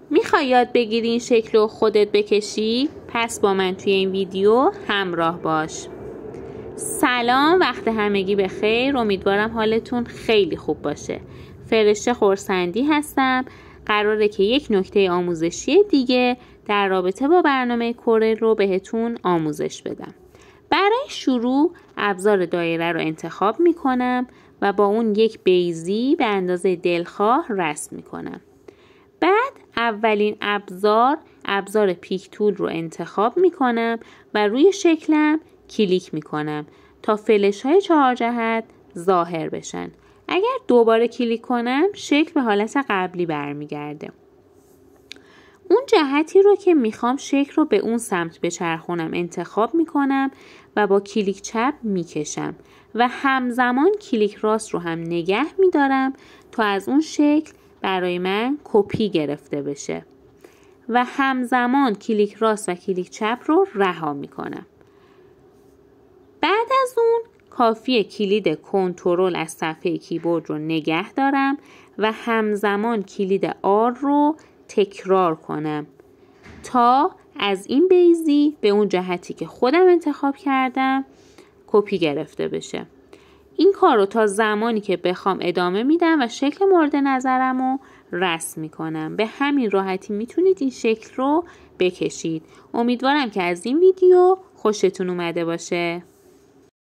میخوای یاد بگیری این شکل رو خودت بکشی؟ پس با من توی این ویدیو همراه باش. سلام، وقت همگی بخیر. امیدوارم حالتون خیلی خوب باشه. فرشته خورسندی هستم. قراره که یک نکته آموزشی دیگه در رابطه با برنامه کورل رو بهتون آموزش بدم. برای شروع ابزار دایره رو انتخاب میکنم و با اون یک بیضی به اندازه دلخواه رسم میکنم. بعد اولین ابزار پیک تول رو انتخاب میکنم و روی شکلم کلیک میکنم تا فلش های 4 جهت ظاهر بشن. اگر دوباره کلیک کنم شکل به حالت قبلی برمیگرده. اون جهتی رو که میخوام شکل رو به اون سمت بچرخونم انتخاب میکنم و با کلیک چپ میکشم و همزمان کلیک راست رو هم نگه میدارم تا از اون شکل برای من کپی گرفته بشه و همزمان کلیک راست و کلیک چپ رو رها میکنم. بعد از اون کافیه کلید کنترل از صفحه کیبورد رو نگه دارم و همزمان کلید R رو تکرار کنم تا از این بیضی به اون جهتی که خودم انتخاب کردم کپی گرفته بشه. این کار رو تا زمانی که بخوام ادامه میدم و شکل مورد نظرم رو رسم میکنم. به همین راحتی میتونید این شکل رو بکشید. امیدوارم که از این ویدیو خوشتون اومده باشه.